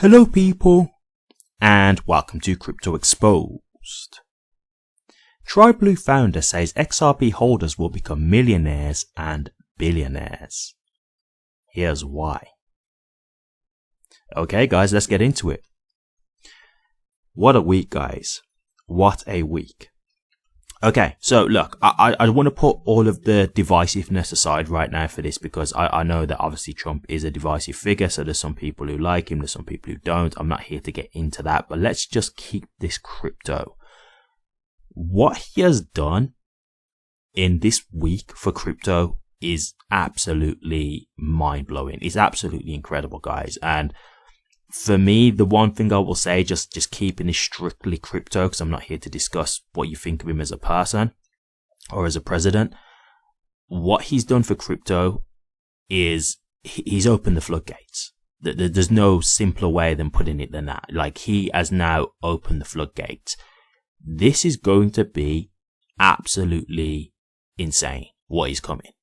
Hello people, and welcome to Crypto Exposed. LewLew founder says XRP holders will become millionaires and billionaires. Here's why. Okay guys, let's get into it. What a week guys, what a week. Okay, so look, I want to put all of the divisiveness aside right now for this because I know that obviously Trump is a divisive figure, so there's some people who like him, there's some people who don't. I'm not here to get into that, but let's just keep this crypto. What he has done in this week for crypto is absolutely mind-blowing. It's absolutely incredible, guys. And for me, the one thing I will say, just keeping this strictly crypto, because I'm not here to discuss what you think of him as a person or as a president. What he's done for crypto is he's opened the floodgates. There's no simpler way than putting it than that. Like, he has now opened the floodgates. This is going to be absolutely insane what is coming.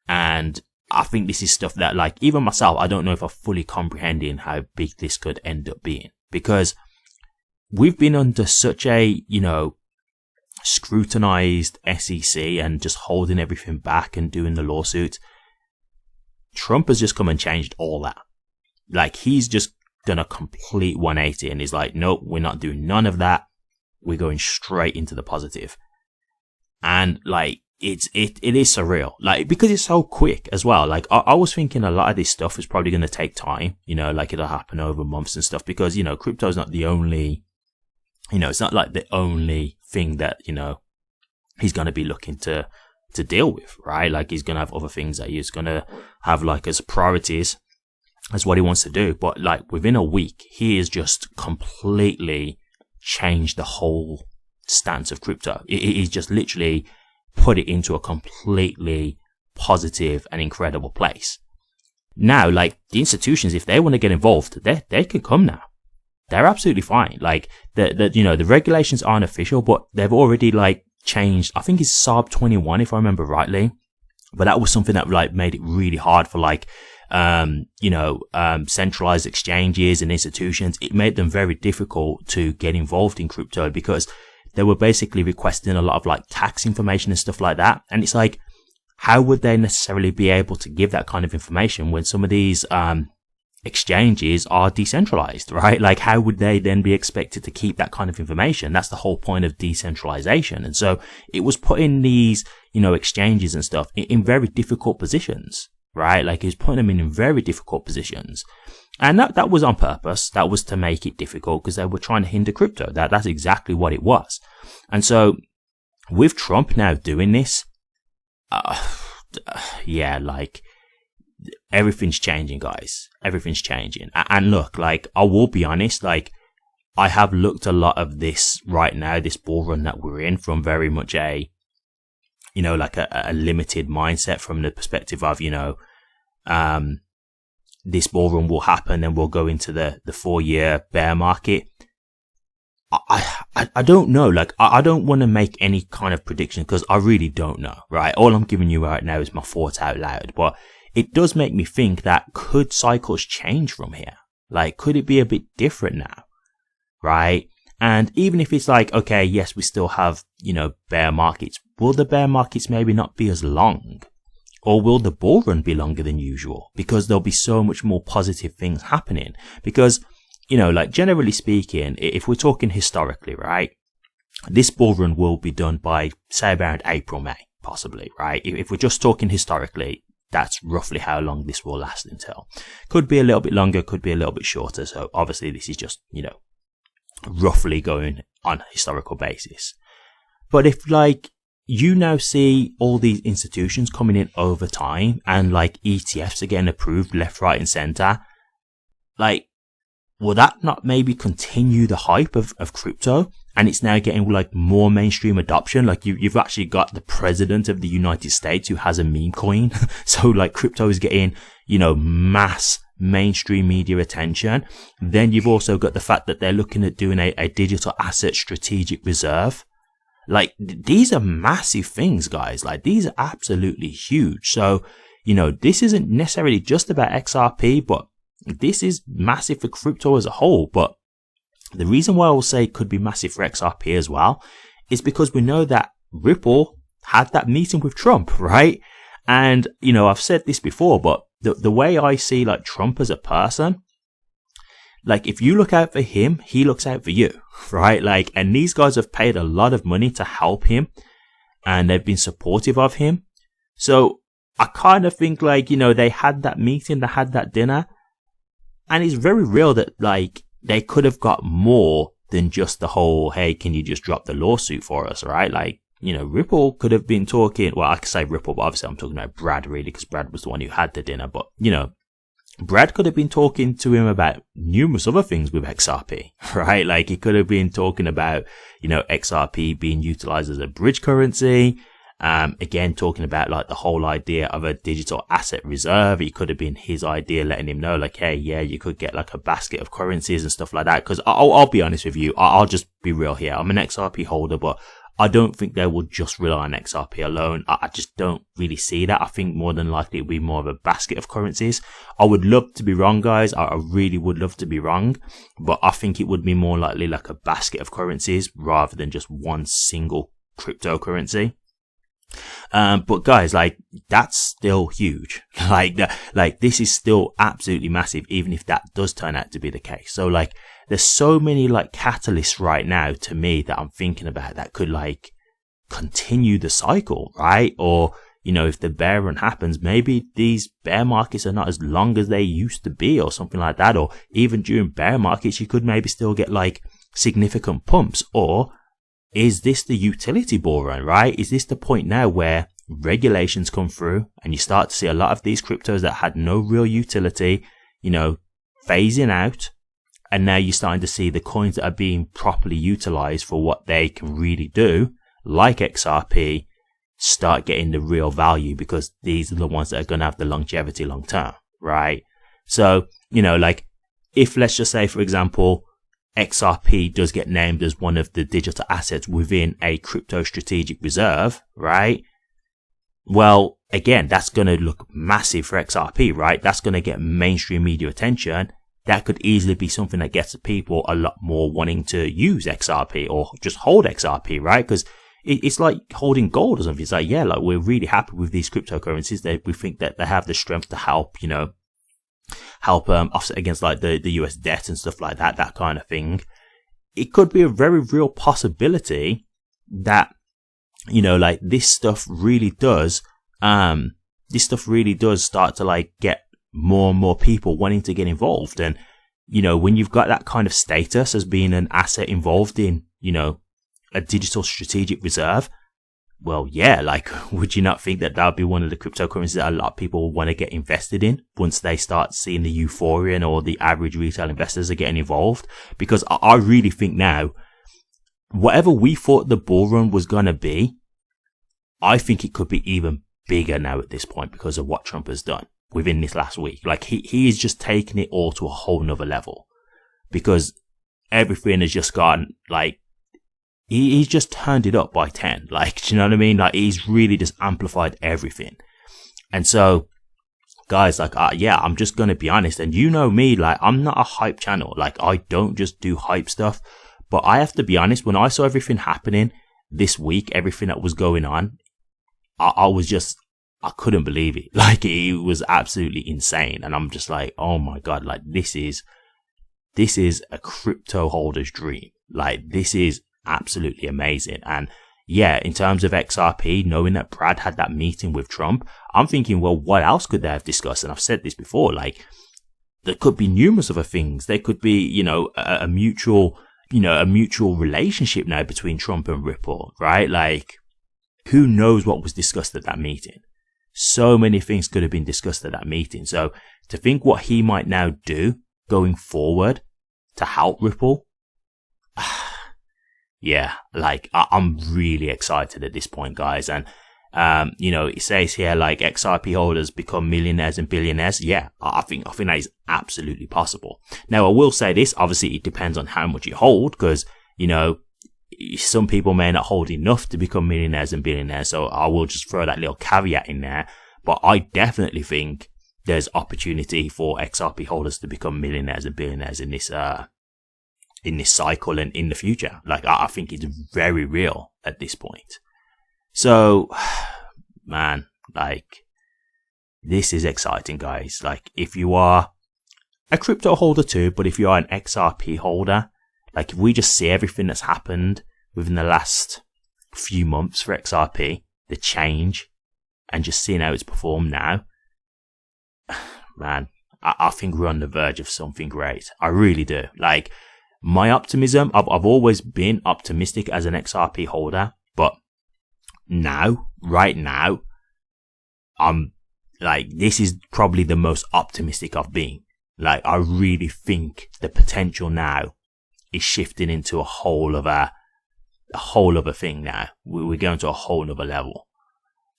And I think this is stuff that, like, even myself, I don't know if I'm fully comprehending how big this could end up being, because we've been under such a, scrutinized SEC and just holding everything back and doing the lawsuits. Trump has just come and changed all that. Like, he's just done a complete 180 and he's like, nope, we're not doing none of that. We're going straight into the positive. And like, it is surreal, like, because it's so quick as well. Like, I was thinking a lot of this stuff is probably going to take time, like it'll happen over months and stuff, because, crypto is not the only, it's not like the only thing that, he's going to be looking to deal with, right? Like, he's going to have other things that he's going to have, like, as priorities as what he wants to do. But like, within a week, he has just completely changed the whole stance of crypto. He's just literally put it into a completely positive and incredible place. Now, like, the institutions, if they want to get involved, they can come now. They're absolutely fine. Like, the regulations aren't official, but they've already, like, changed. I think it's SARB 21, if I remember rightly. But that was something that, like, made it really hard for, like, centralized exchanges and institutions. It made them very difficult to get involved in crypto because they were basically requesting a lot of, like, tax information and stuff like that. And it's like, how would they necessarily be able to give that kind of information when some of these exchanges are decentralized, right? Like, how would they then be expected to keep that kind of information? That's the whole point of decentralization. And so it was putting these, exchanges and stuff in very difficult positions, right? Like, it was putting them in very difficult positions. And that was on purpose. That was to make it difficult because they were trying to hinder crypto. That's exactly what it was. And so with Trump now doing this, like, everything's changing, guys. Everything's changing. And look, like, I will be honest, like, I have looked a lot of this right now, this bull run that we're in, from very much a, like a limited mindset, from the perspective of, this bull run will happen and we'll go into the 4-year bear market. I don't know. Like, I don't want to make any kind of prediction because I really don't know, right? All I'm giving you right now is my thoughts out loud, but it does make me think that could cycles change from here? Like, could it be a bit different now? Right? And even if it's like, okay, yes, we still have, bear markets. Will the bear markets maybe not be as long? Or will the bull run be longer than usual? Because there'll be so much more positive things happening. Because, like, generally speaking, if we're talking historically, right, this bull run will be done by, say, around April, May, possibly, right? If we're just talking historically, that's roughly how long this will last until. Could be a little bit longer, could be a little bit shorter. So obviously this is just, roughly going on a historical basis. But if, like, you now see all these institutions coming in over time and, like, ETFs are getting approved left, right and center, like, will that not maybe continue the hype of crypto? And it's now getting, like, more mainstream adoption. Like, you've actually got the president of the United States who has a meme coin. So, like, crypto is getting, mass mainstream media attention. Then you've also got the fact that they're looking at doing a digital asset strategic reserve. Like, these are massive things, guys. Like, these are absolutely huge. So, this isn't necessarily just about XRP, but this is massive for crypto as a whole. But the reason why I will say it could be massive for XRP as well is because we know that Ripple had that meeting with Trump, right? And, you know, I've said this before, but the way I see like Trump as a person, like if you look out for him, he looks out for you, right? Like, and these guys have paid a lot of money to help him and they've been supportive of him. So I kind of think like, you know, they had that meeting, they had that dinner, and it's very real that like they could have got more than just the whole, hey, can you just drop the lawsuit for us, right? Like, you know, Ripple could have been talking, well, I could say Ripple, but obviously I'm talking about Brad really, because Brad was the one who had the dinner. But, you know, Brad could have been talking to him about numerous other things with XRP, right? Like he could have been talking about, you know, XRP being utilized as a bridge currency. Again, talking about like the whole idea of a digital asset reserve. It could have been his idea, letting him know like, hey, yeah, you could get like a basket of currencies and stuff like that. Cause I'll be honest with you. I'll just be real here. I'm an XRP holder, but I don't think they will just rely on XRP alone. I just don't really see that. I think more than likely it will be more of a basket of currencies. I would love to be wrong, guys. I really would love to be wrong, but I think it would be more likely like a basket of currencies rather than just one single cryptocurrency. But guys, like that's still huge. Like this is still absolutely massive, even if that does turn out to be the case. So like, there's so many like catalysts right now to me that I'm thinking about that could like continue the cycle, right? Or, you know, if the bear run happens, maybe these bear markets are not as long as they used to be or something like that. Or even during bear markets, you could maybe still get like significant pumps. Or is this the utility bull run, right? Is this the point now where regulations come through and you start to see a lot of these cryptos that had no real utility, you know, phasing out? And now you're starting to see the coins that are being properly utilized for what they can really do, like XRP, start getting the real value, because these are the ones that are going to have the longevity long term, right? So, you know, like if let's just say, for example, XRP does get named as one of the digital assets within a crypto strategic reserve, right? Well, again, that's going to look massive for XRP, right? That's going to get mainstream media attention. That could easily be something that gets people a lot more wanting to use XRP or just hold XRP, right? Because it's like holding gold or something. It's like, yeah, like we're really happy with these cryptocurrencies. We think that they have the strength to help, you know, offset against like the US debt and stuff like that, that kind of thing. It could be a very real possibility that, you know, like this stuff really does start to like get more and more people wanting to get involved. And, you know, when you've got that kind of status as being an asset involved in, you know, a digital strategic reserve, well, yeah, like, would you not think that would be one of the cryptocurrencies that a lot of people want to get invested in once they start seeing the euphoria or the average retail investors are getting involved? Because I really think now, whatever we thought the bull run was going to be, I think it could be even bigger now at this point because of what Trump has done within this last week. Like he is just taking it all to a whole nother level, because everything has just gone like, he's just turned it up by 10. Like, do you know what I mean? Like he's really just amplified everything. And so guys, like, yeah, I'm just going to be honest. And you know me, like I'm not a hype channel. Like I don't just do hype stuff, but I have to be honest. When I saw everything happening this week, everything that was going on, I couldn't believe it. Like it was absolutely insane. And I'm just like, oh my God, like this is a crypto holder's dream. Like this is absolutely amazing. And yeah, in terms of XRP, knowing that Brad had that meeting with Trump, I'm thinking, well, what else could they have discussed? And I've said this before, like there could be numerous other things. There could be, you know, a mutual relationship now between Trump and Ripple, right? Like who knows what was discussed at that meeting? So many things could have been discussed at that meeting. So to think what he might now do going forward to help Ripple, yeah, like I'm really excited at this point, guys. And, you know, it says here like XRP holders become millionaires and billionaires. Yeah, I think that is absolutely possible. Now, I will say this, obviously it depends on how much you hold, because, you know, some people may not hold enough to become millionaires and billionaires. So I will just throw that little caveat in there. But I definitely think there's opportunity for XRP holders to become millionaires and billionaires in this cycle and in the future. Like, I think it's very real at this point. So, man, like, this is exciting, guys. Like, if you are a crypto holder too, but if you are an XRP holder, like, if we just see everything that's happened within the last few months for XRP, the change, and just seeing how it's performed now, man, I think we're on the verge of something great. I really do. Like, my optimism, I've always been optimistic as an XRP holder, but now, right now, I'm like, this is probably the most optimistic I've been. Like, I really think the potential now is shifting into a whole other thing now. We're going to a whole other level.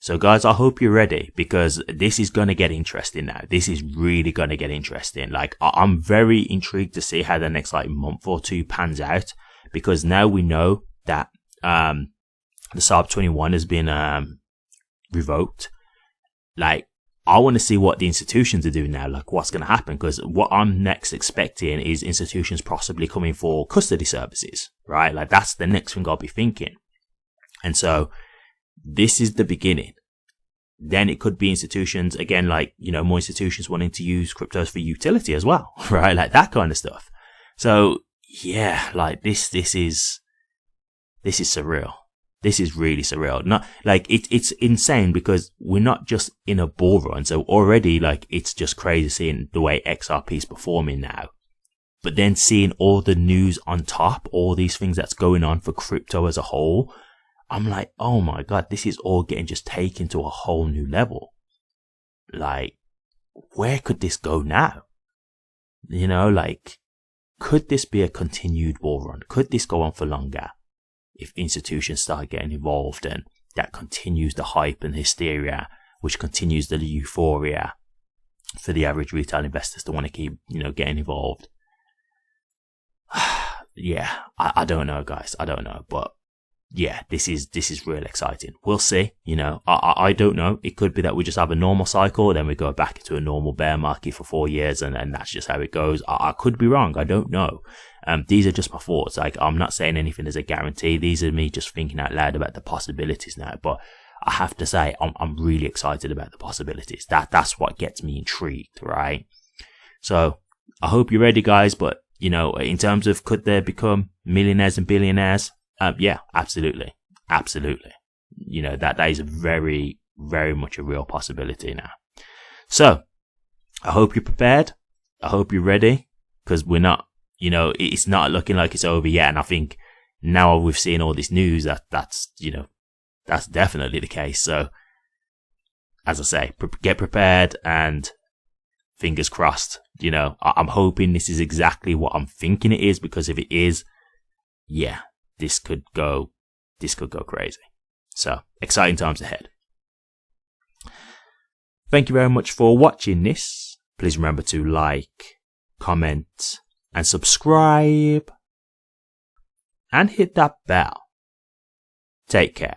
So guys, I hope you're ready, because this is going to get interesting now. This is really going to get interesting. Like, I'm very intrigued to see how the next like month or two pans out, because now we know that the SARB 21 has been revoked. Like, I want to see what the institutions are doing now, like what's going to happen, because what I'm next expecting is institutions possibly coming for custody services, right? Like, that's the next thing I'll be thinking. And so this is the beginning. Then it could be institutions, again, like, you know, more institutions wanting to use cryptos for utility as well, right? Like that kind of stuff. So yeah, like this is surreal. This is really surreal. Not like it's insane, because we're not just in a bull run. So already, like, it's just crazy seeing the way XRP is performing now. But then seeing all the news on top, all these things that's going on for crypto as a whole, I'm like, oh my God, this is all getting just taken to a whole new level. Like, where could this go now? You know, like, could this be a continued bull run? Could this go on for longer? If institutions start getting involved, and that continues the hype and hysteria, which continues the euphoria for the average retail investors to want to keep, you know, getting involved. Yeah, I don't know, guys. I don't know, but yeah, this is real exciting. We'll see. You know, I don't know. It could be that we just have a normal cycle, then we go back into a normal bear market for 4 years, and that's just how it goes. I could be wrong. I don't know. These are just my thoughts. Like, I'm not saying anything as a guarantee. These are me just thinking out loud about the possibilities now. But I have to say, I'm really excited about the possibilities. That's what gets me intrigued, right? So I hope you're ready, guys. But, you know, in terms of could there become millionaires and billionaires? Yeah, absolutely. Absolutely. You know, that is very, very much a real possibility now. So I hope you're prepared. I hope you're ready, because we're not, you know, it's not looking like it's over yet. And I think now we've seen all this news, that's, you know, that's definitely the case. So as I say, get prepared, and fingers crossed. You know, I'm hoping this is exactly what I'm thinking it is, because if it is, yeah, this could go crazy. So exciting times ahead. Thank you very much for watching this. Please remember to like, comment, and subscribe, and hit that bell. Take care.